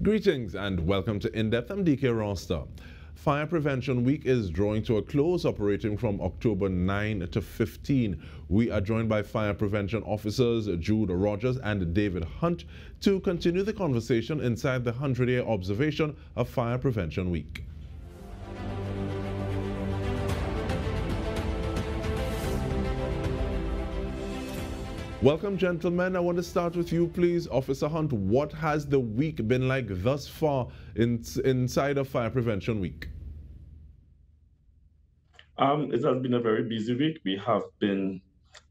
Greetings and welcome to In-Depth. I'm Dike Rostant. Fire Prevention Week is drawing to a close, operating from October 9 to 15. We are joined by fire prevention officers Jude Rogers and David Hunte to continue the conversation inside the 100-year observation of Fire Prevention Week. Welcome, gentlemen. I want to start with you, please. Officer Hunte, what has the week been like thus far inside of Fire Prevention Week? It has been a very busy week. We have been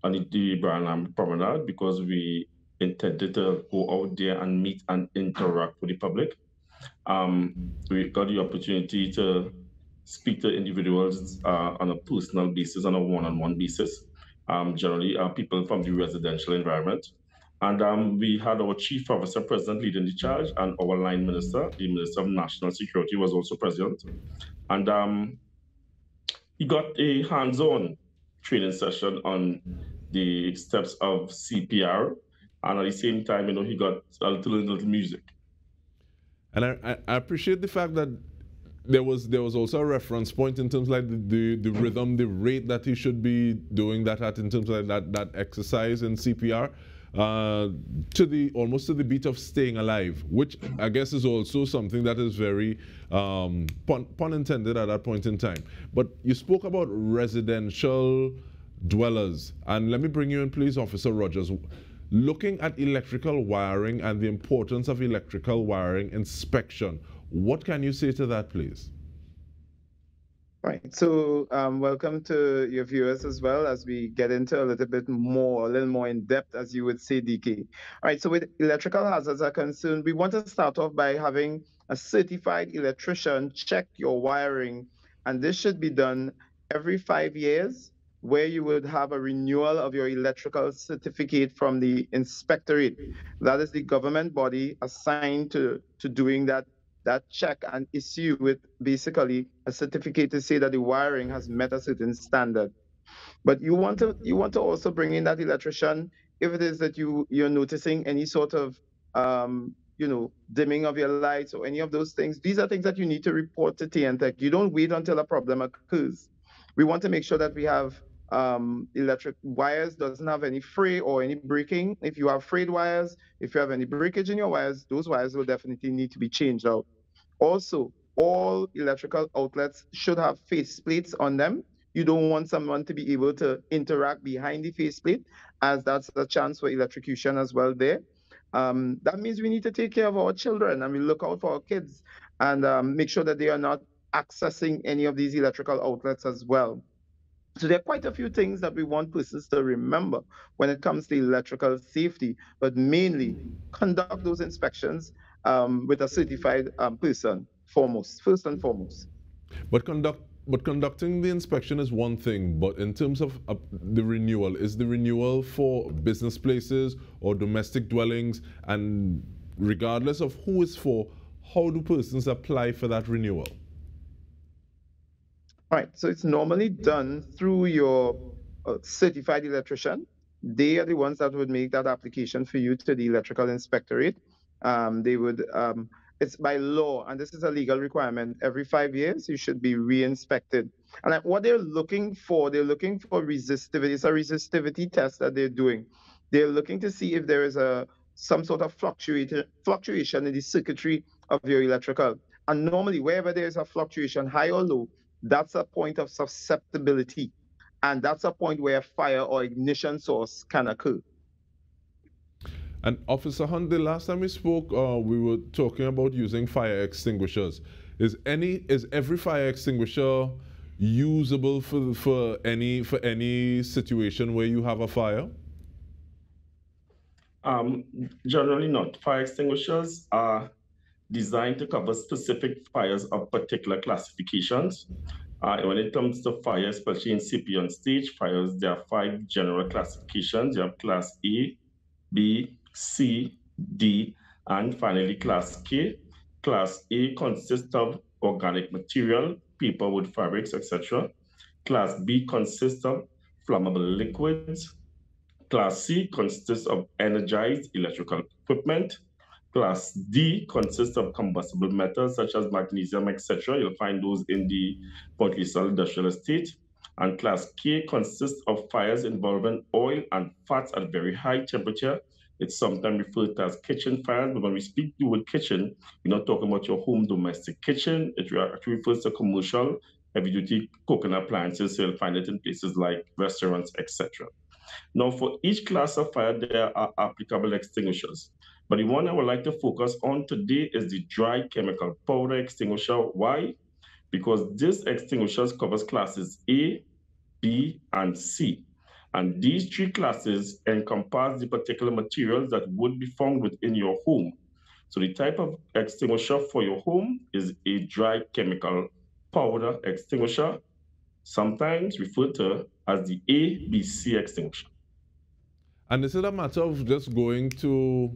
on the Branham Promenade because we intended to go out there and meet and interact with the public. We got the opportunity to speak to individuals on a personal basis, on a one-on-one basis, generally people from the residential environment. And we had our chief officer president leading the charge, and our line minister, the Minister of National Security, was also present. And he got a hands-on training session on the steps of CPR, and at the same time, he got a little music. And I appreciate the fact that there was also a reference point in terms of like the rhythm, the rate that he should be doing that at, in terms of like that exercise in CPR, almost to the beat of Staying Alive, which I guess is also something that is very pun intended at that point in time. But you spoke about residential dwellers, and let me bring you in, please, Officer Rogers. Looking at electrical wiring and the importance of electrical wiring inspection, what can you say to that, please? Right. So welcome to your viewers as well as we get into a little more in depth, as you would say, Dike. All right. So with electrical hazards are concerned, we want to start off by having a certified electrician check your wiring. And this should be done every 5 years, where you would have a renewal of your electrical certificate from the inspectorate. That is the government body assigned to doing that check and issue with basically a certificate to say that the wiring has met a certain standard. But you want to also bring in that electrician if it is that you're noticing any sort of dimming of your lights or any of those things. These are things that you need to report to TNTech. You don't wait until a problem occurs. We want to make sure that we have electric wires doesn't have any fray or any breaking. If you have frayed wires, if you have any breakage in your wires, those wires will definitely need to be changed out. Also, all electrical outlets should have faceplates on them. You don't want someone to be able to interact behind the faceplate, as that's a chance for electrocution as well there. That means we need to take care of our children and we look out for our kids and make sure that they are not accessing any of these electrical outlets as well. So there are quite a few things that we want persons to remember when it comes to electrical safety, but mainly conduct those inspections with a certified person first and foremost. But conducting the inspection is one thing, but in terms of the renewal, is the renewal for business places or domestic dwellings? And regardless of who it's for, how do persons apply for that renewal? All right, so it's normally done through your certified electrician. They are the ones that would make that application for you to the electrical inspectorate. It's by law, and this is a legal requirement. Every 5 years, you should be re-inspected. And what they're looking for resistivity. It's a resistivity test that they're doing. They're looking to see if there is some sort of fluctuation in the circuitry of your electrical. And normally, wherever there's a fluctuation, high or low, that's a point of susceptibility. And that's a point where fire or ignition source can occur. And Officer Hunte, the last time we spoke, we were talking about using fire extinguishers. Is every fire extinguisher usable for any situation where you have a fire? Generally not. Fire extinguishers are designed to cover specific fires of particular classifications. When it comes to fire, especially in incipient stage fires, there are 5 general classifications. You have Class A, B, C, D, and finally Class K. Class A consists of organic material, paper, wood, fabrics, etc. Class B consists of flammable liquids. Class C consists of energized electrical equipment. Class D consists of combustible metals such as magnesium, etc. You'll find those in the Port Lisle industrial estate. And Class K consists of fires involving oil and fats at very high temperature. It's sometimes referred to as kitchen fires, but when we speak the word kitchen, we're not talking about your home domestic kitchen. It actually refers to commercial heavy-duty cooking appliances, so you'll find it in places like restaurants, etc. Now, for each class of fire, there are applicable extinguishers. But the one I would like to focus on today is the dry chemical powder extinguisher. Why? Because this extinguisher covers classes A, B, and C. And these three classes encompass the particular materials that would be found within your home. So the type of extinguisher for your home is a dry chemical powder extinguisher, sometimes referred to as the ABC extinguisher. And is it a matter of just going to,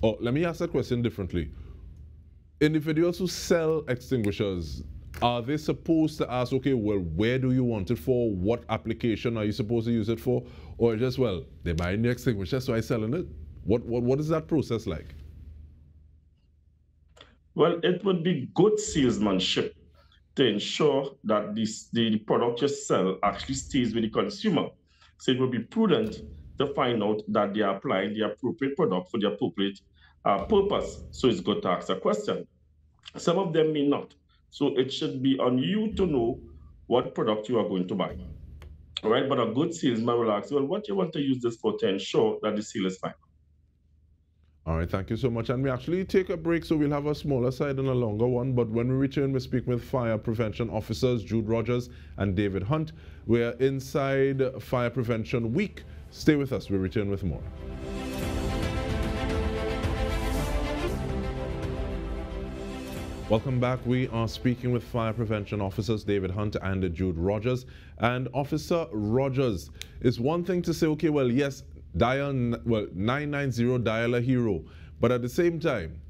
or let me ask that question differently. Individuals who sell extinguishers, are they supposed to ask, okay, well, where do you want it for? What application are you supposed to use it for? Or just, well, they're buying the extinguisher, so I'm selling it? What is that process like? Well, it would be good salesmanship to ensure that the product you sell actually stays with the consumer. So it would be prudent to find out that they are applying the appropriate product for the appropriate purpose. So it's good to ask a question. Some of them may not. So it should be on you to know what product you are going to buy. All right, but a good salesman will ask, well, what do you want to use this for to ensure that the sale is fine? All right, thank you so much. And we actually take a break, so we'll have a smaller side and a longer one. But when we return, we speak with fire prevention officers Jude Rogers and David Hunte. We're inside Fire Prevention Week. Stay with us. We return with more. Welcome back. We are speaking with fire prevention officers David Hunte and Jude Rogers. And Officer Rogers, it's one thing to say, okay, well, yes, dial 990, dial a hero. But at the same time,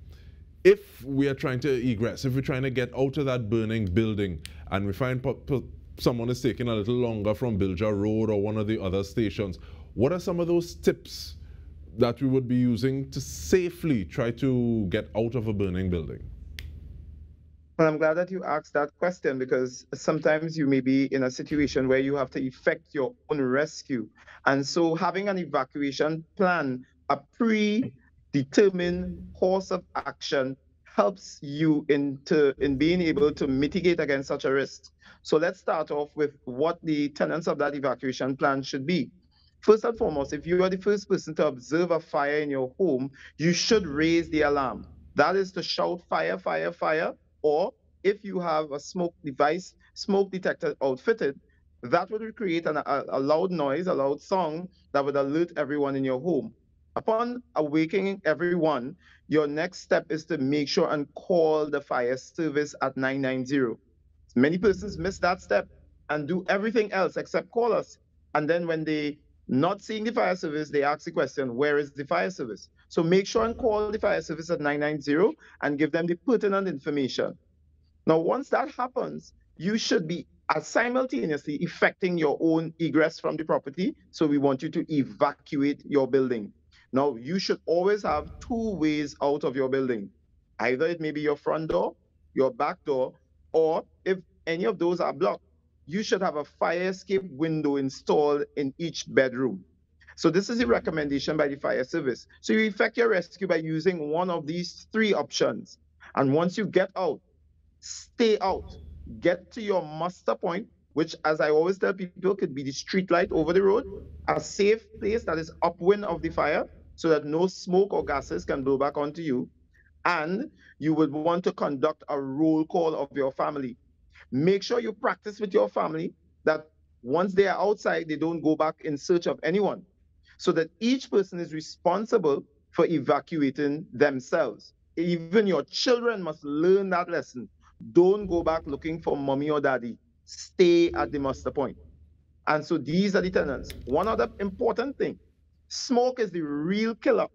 if we are trying to egress, if we're trying to get out of that burning building and we find someone is taking a little longer from Bilger Road or one of the other stations, what are some of those tips that we would be using to safely try to get out of a burning building? Well, I'm glad that you asked that question, because sometimes you may be in a situation where you have to effect your own rescue. And so having an evacuation plan, a predetermined course of action, helps you in being able to mitigate against such a risk. So let's start off with what the tenets of that evacuation plan should be. First and foremost, if you are the first person to observe a fire in your home, you should raise the alarm. That is to shout fire, fire, fire. Or if you have a smoke device, smoke detector outfitted, that would create a loud noise, a loud song that would alert everyone in your home. Upon awakening everyone, your next step is to make sure and call the fire service at 990. Many persons miss that step and do everything else except call us. And then when they not seeing the fire service, they ask the question, where is the fire service? So make sure and call the fire service at 990 and give them the pertinent information. Now, once that happens, you should be simultaneously effecting your own egress from the property. So we want you to evacuate your building. Now, you should always have two ways out of your building. Either it may be your front door, your back door, or if any of those are blocked, you should have a fire escape window installed in each bedroom. So this is a recommendation by the fire service. So you effect your rescue by using one of these three options. And once you get out, stay out. Get to your muster point, which, as I always tell people, could be the street light over the road, a safe place that is upwind of the fire so that no smoke or gases can blow back onto you. And you would want to conduct a roll call of your family. Make sure you practice with your family that once they are outside, they don't go back in search of anyone, so that each person is responsible for evacuating themselves. Even your children must learn that lesson. Don't go back looking for mommy or daddy. Stay at the muster point. And so these are the tenets. One other important thing, smoke is the real killer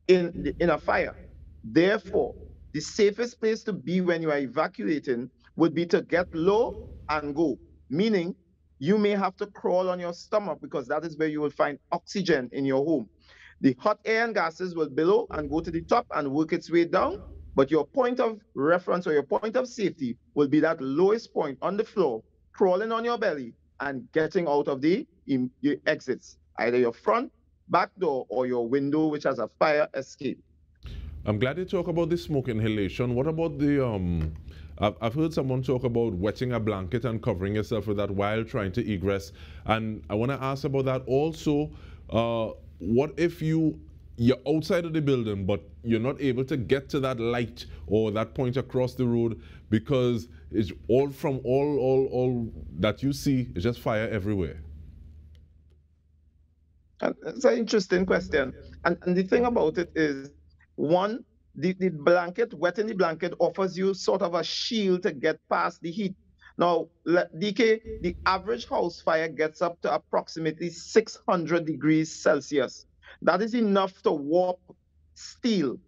in a fire. Therefore, the safest place to be when you are evacuating would be to get low and go, meaning you may have to crawl on your stomach because that is where you will find oxygen in your home. The hot air and gases will billow and go to the top and work its way down, but your point of reference or your point of safety will be that lowest point on the floor, crawling on your belly and getting out of the exits, either your front, back door, or your window, which has a fire escape. I'm glad you talk about the smoke inhalation. What about the I've heard someone talk about wetting a blanket and covering yourself with that while trying to egress. And I want to ask about that also. What if you're outside of the building, but you're not able to get to that light or that point across the road because it's all from all that you see is just fire everywhere? It's an interesting question. And the thing about it is, one, the blanket, wetting the blanket offers you sort of a shield to get past the heat. Now, DK, the average house fire gets up to approximately 600 degrees Celsius. That is enough to warp steel.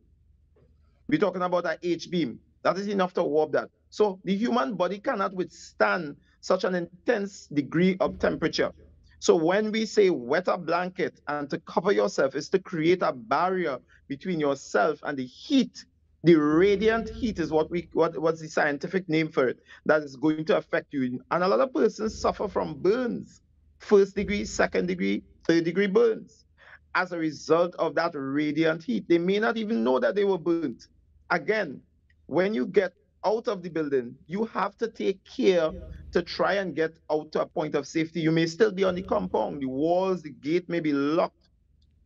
We're talking about an H-beam. That is enough to warp that. So the human body cannot withstand such an intense degree of temperature. So when we say wet a blanket and to cover yourself is to create a barrier between yourself and the heat. The radiant heat is what's the scientific name for it, that is going to affect you. And a lot of persons suffer from burns, 1st degree, 2nd degree, 3rd degree burns as a result of that radiant heat. They may not even know that they were burnt. Again, when you get out of the building, you have to take care to try and get out to a point of safety. You may still be on the compound, the walls, the gate may be locked.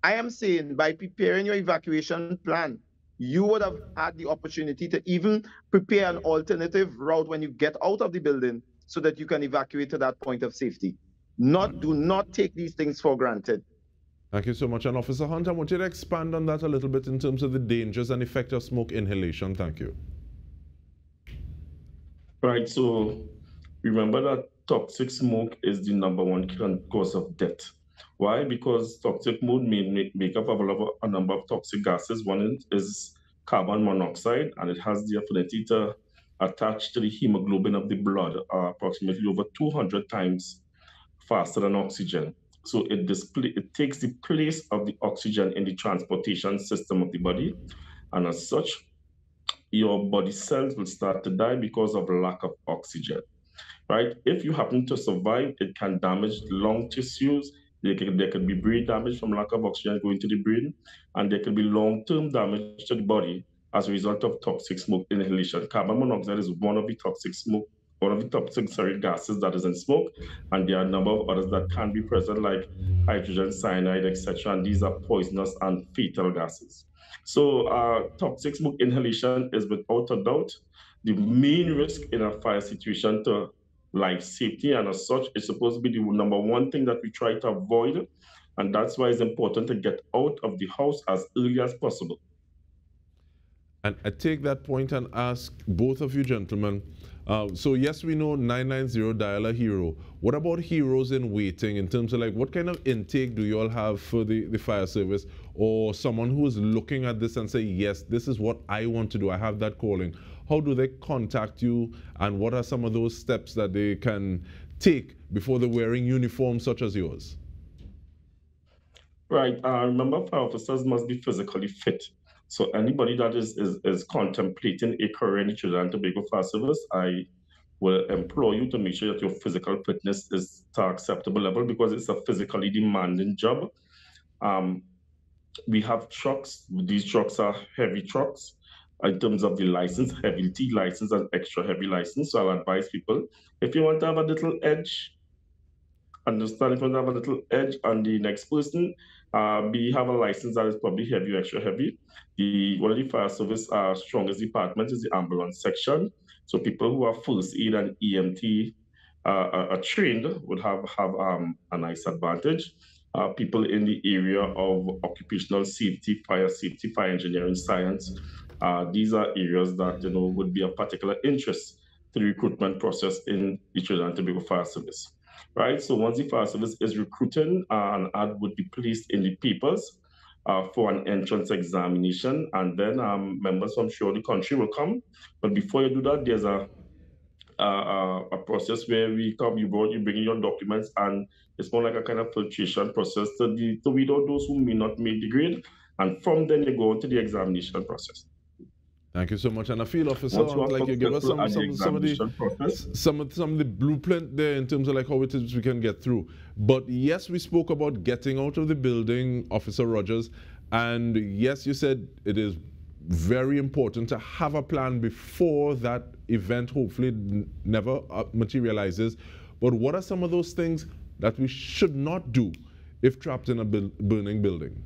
I am saying by preparing your evacuation plan, you would have had the opportunity to even prepare an alternative route when you get out of the building so that you can evacuate to that point of safety. Do not take these things for granted. Thank you so much. And Officer Hunte, I want you to expand on that a little bit in terms of the dangers and effect of smoke inhalation. Thank you. Right, so remember that toxic smoke is the #1 cause of death. Why? Because toxic smoke make up of a number of toxic gases. One is carbon monoxide, and it has the affinity to attach to the hemoglobin of the blood, approximately over 200 times faster than oxygen. So it takes the place of the oxygen in the transportation system of the body, and as such, your body cells will start to die because of lack of oxygen, right? If you happen to survive, it can damage lung tissues. There could be brain damage from lack of oxygen going to the brain, and there could be long-term damage to the body as a result of toxic smoke inhalation. Carbon monoxide is one of the toxic gases that is in smoke, and there are a number of others that can be present, like hydrogen cyanide, etc. And these are poisonous and fatal gases. So toxic smoke inhalation is without a doubt the main risk in a fire situation to life safety, and as such, it's supposed to be the #1 thing that we try to avoid, and that's why it's important to get out of the house as early as possible. And I take that point and ask both of you gentlemen, so yes, we know 990 dial a hero. What about heroes in waiting in terms of like what kind of intake do you all have for the fire service, or someone who is looking at this and say, yes, this is what I want to do, I have that calling? How do they contact you, and what are some of those steps that they can take before they're wearing uniforms such as yours? Right, remember, fire officers must be physically fit. So anybody that is contemplating a career in the Trinidad and Tobago Fire Service, I will implore you to make sure that your physical fitness is to an acceptable level, because it's a physically demanding job. We have trucks. These trucks are heavy trucks in terms of the license, heavy duty license and extra heavy license. So I'll advise people, if you want to have a little edge, understand, if you want to have a little edge on the next person, we have a license that is probably heavy, extra heavy. One of the fire service strongest department is the ambulance section. So people who are first aid and EMT are trained would have a nice advantage. People in the area of occupational safety, fire engineering, science, these are areas that would be of particular interest to the recruitment process in the Trinidad and Tobago Fire Service. Right, so once the fire service is recruiting, an ad would be placed in the papers for an entrance examination, and then members from throughout the country will come. But before you do that, there's a a process where you bring in your documents, and it's more like a kind of filtration process to weed out those who may not make the grade, and from then you go into the examination process. Thank you so much. And I feel, Officer, like you give us some of the blueprint there in terms of like how it is we can get through. But yes, we spoke about getting out of the building, Officer Rogers, and yes, you said it is very important to have a plan before that event hopefully never materializes. But what are some of those things that we should not do if trapped in a burning building?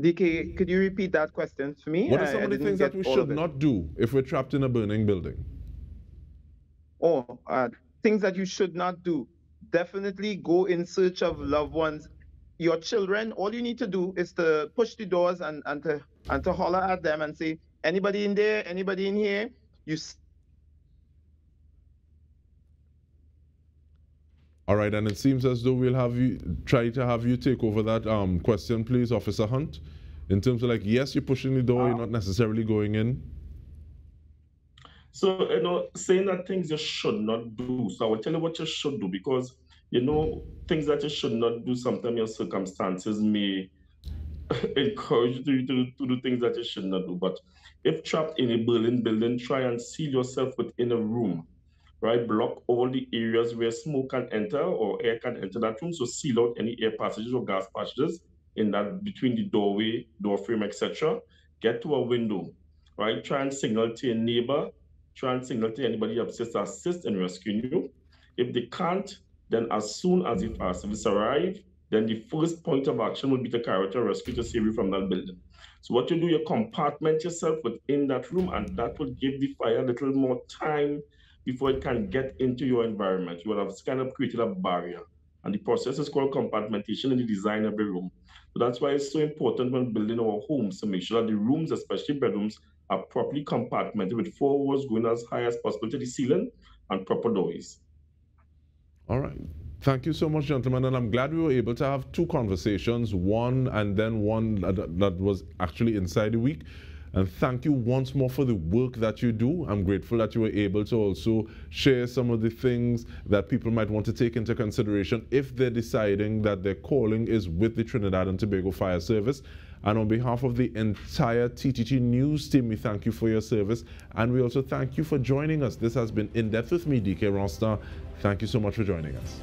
Dike, could you repeat that question for me? What are some of the things that we should not do if we're trapped in a burning building? Oh, things that you should not do. Definitely go in search of loved ones. Your children, all you need to do is to push the doors and to holler at them and say, anybody in there, anybody in here? All right, and it seems as though we'll try to have you take over that question, please, Officer Hunt. In terms of like, yes, you're pushing the door, you're not necessarily going in. So, saying that things you should not do. So I will tell you what you should do, because, things that you should not do, sometimes your circumstances may encourage you to do things that you should not do. But if trapped in a burning building, try and seal yourself within a room. Right, block all the areas where smoke can enter or air can enter that room. So seal out any air passages or gas passages in that between the doorway, door frame, etc. Get to a window, right? Try and signal to your neighbor. Try and signal to anybody upstairs to assist in rescuing you. If they can't, then as soon as the fire service arrive, then the first point of action would be to carry out a rescue to save you from that building. So what you do, you compartment yourself within that room, and that will give the fire a little more time before it can get into your environment. You will have kind of created a barrier. And the process is called compartmentation in the design of a room. So that's why it's so important when building our homes to make sure that the rooms, especially bedrooms, are properly compartmented with 4 walls going as high as possible to the ceiling and proper doorways. All right. Thank you so much, gentlemen. And I'm glad we were able to have 2 conversations, one and then one that was actually inside the week. And thank you once more for the work that you do. I'm grateful that you were able to also share some of the things that people might want to take into consideration if they're deciding that their calling is with the Trinidad and Tobago Fire Service. And on behalf of the entire TTT News team, we thank you for your service. And we also thank you for joining us. This has been In Depth with me, Dike Rostant. Thank you so much for joining us.